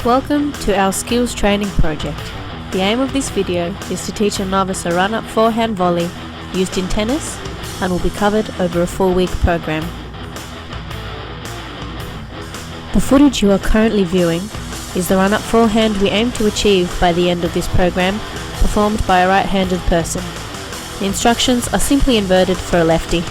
Welcome to our skills training project. The aim of this video is to teach a novice a run-up forehand volley used in tennis and will be covered over a 4-week program. The footage you are currently viewing is the run-up forehand we aim to achieve by the end of this program, performed by a right-handed person. The instructions are simply inverted for a lefty.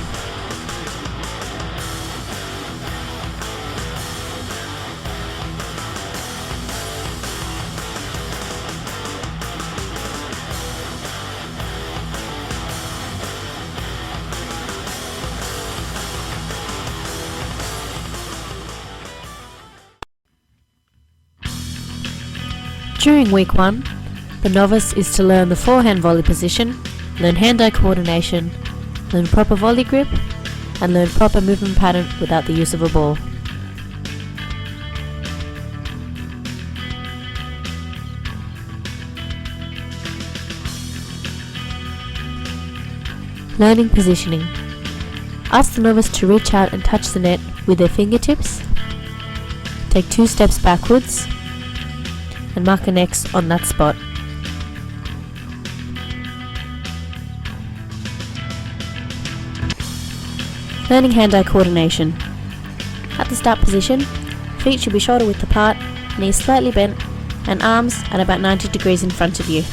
During week 1, the novice is to learn the forehand volley position, learn hand-eye coordination, learn proper volley grip, and learn proper movement pattern without the use of a ball. Learning positioning. Ask the novice to reach out and touch the net with their fingertips, take 2 steps backwards, and mark an X on that spot. Learning hand-eye coordination. At the start position, feet should be shoulder width apart, knees slightly bent, and arms at about 90 degrees in front of you.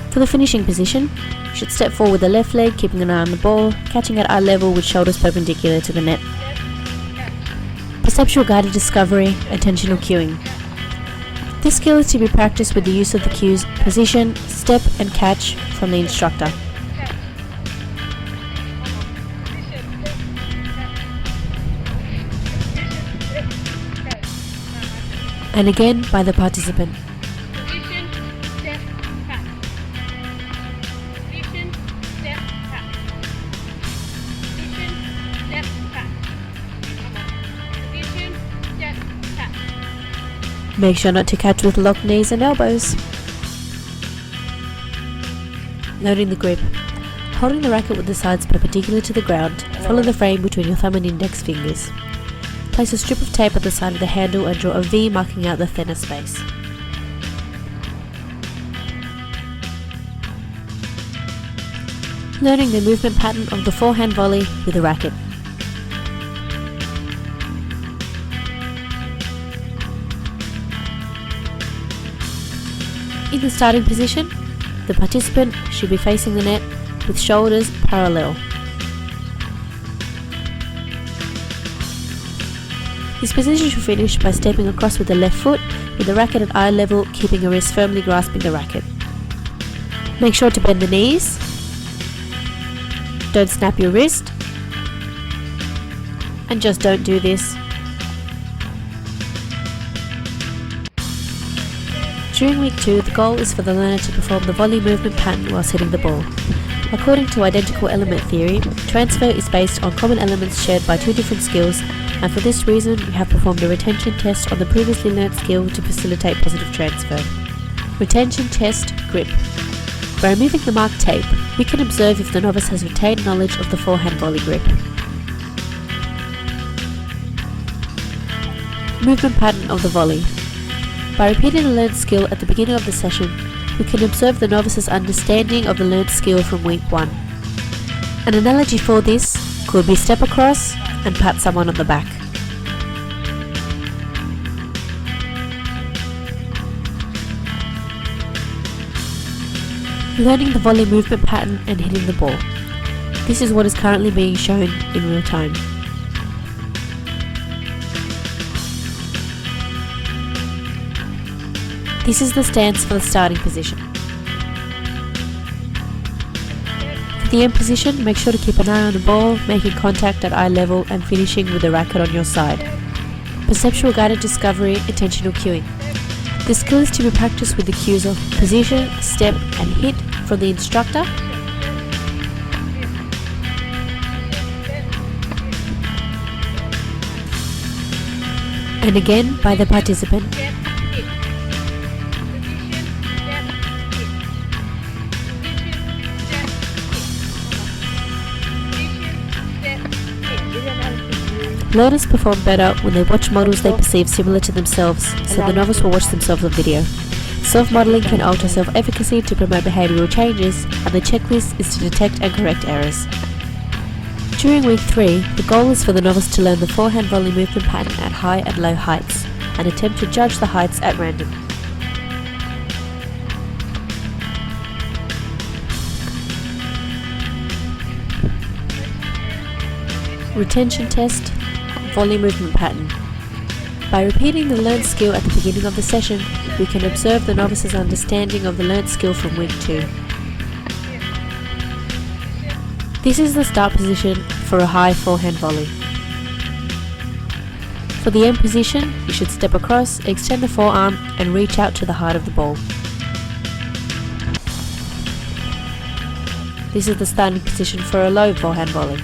For the finishing position, you should step forward with the left leg, keeping an eye on the ball, catching at eye level with shoulders perpendicular to the net. Perceptual guided discovery, attentional cueing. This skill is to be practiced with the use of the cues position, step and catch from the instructor. And again by the participant. Make sure not to catch with locked knees and elbows. Noting the grip. Holding the racket with the sides perpendicular to the ground, follow the frame between your thumb and index fingers. Place a strip of tape at the side of the handle and draw a V marking out the thinner space. Learning the movement pattern of the forehand volley with a racket. In the starting position, the participant should be facing the net with shoulders parallel. This position should finish by stepping across with the left foot with the racket at eye level, keeping your wrist firmly grasping the racket. Make sure to bend the knees. Don't snap your wrist. And just don't do this. During week 2, the goal is for the learner to perform the volley movement pattern whilst hitting the ball. According to identical element theory, transfer is based on common elements shared by 2 different skills, and for this reason you have performed a retention test on the previously learnt skill to facilitate positive transfer. Retention test grip. By removing the marked tape, we can observe if the novice has retained knowledge of the forehand volley grip. Movement pattern of the volley. By repeating the learned skill at the beginning of the session, we can observe the novice's understanding of the learned skill from week 1. An analogy for this could be step across and pat someone on the back. Learning the volley movement pattern and hitting the ball. This is what is currently being shown in real time. This is the stance for the starting position. For the end position, make sure to keep an eye on the ball, making contact at eye level and finishing with the racket on your side. Perceptual guided discovery, attentional cueing. This skill is to be practiced with the cues of position, step and hit from the instructor. And again by the participant. Learners perform better when they watch models they perceive similar to themselves, so the novice will watch themselves on video. Self-modelling can alter self-efficacy to promote behavioural changes, and the checklist is to detect and correct errors. During week 3, the goal is for the novice to learn the forehand volley movement pattern at high and low heights, and attempt to judge the heights at random. Retention test, volley movement pattern. By repeating the learned skill at the beginning of the session, we can observe the novice's understanding of the learned skill from week 2. This is the start position for a high forehand volley. For the end position, you should step across, extend the forearm and reach out to the height of the ball. This is the starting position for a low forehand volley.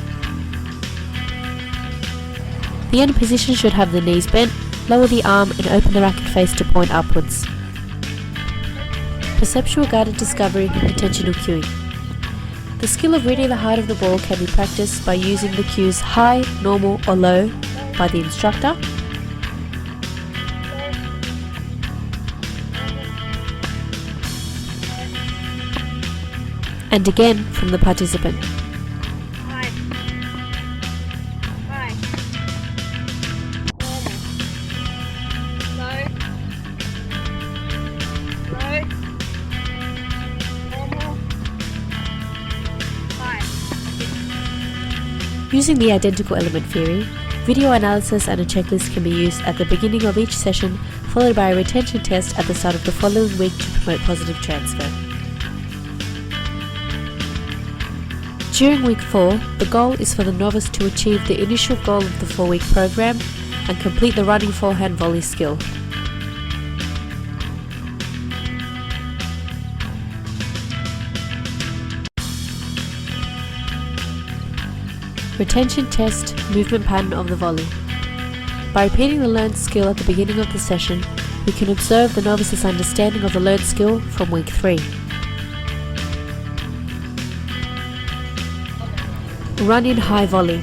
The end position should have the knees bent, lower the arm and open the racket face to point upwards. Perceptual guided discovery, attentional cueing. The skill of reading the height of the ball can be practiced by using the cues high, normal or low by the instructor, and again from the participant. Using the identical element theory, video analysis and a checklist can be used at the beginning of each session, followed by a retention test at the start of the following week to promote positive transfer. During week 4, the goal is for the novice to achieve the initial goal of the 4-week program and complete the running forehand volley skill. Retention test, movement pattern of the volley. By repeating the learned skill at the beginning of the session, we can observe the novice's understanding of the learned skill from week 3. Run in high volley.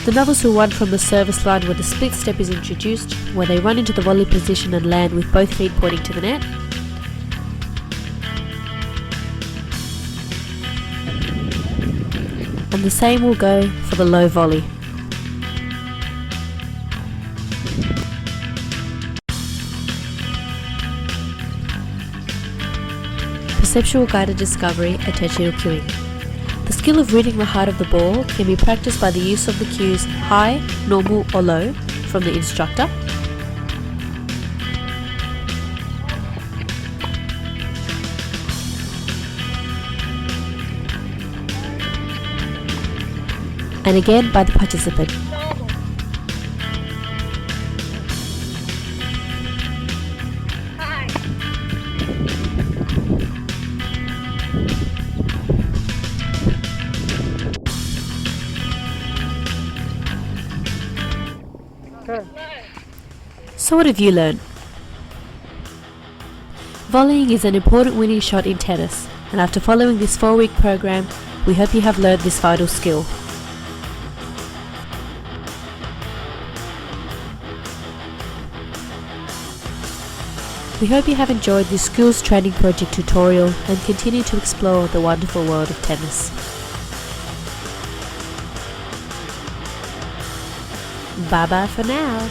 The novice will run from the service line where the split step is introduced, where they run into the volley position and land with both feet pointing to the net. And the same will go for the low volley. Perceptual guided discovery, attentional cueing. The skill of reading the height of the ball can be practiced by the use of the cues high, normal or low from the instructor, and again by the participant. So what have you learned? Volleying is an important winning shot in tennis, and after following this 4-week program, we hope you have learned this vital skill. We hope you have enjoyed this skills training project tutorial and continue to explore the wonderful world of tennis. Bye bye for now.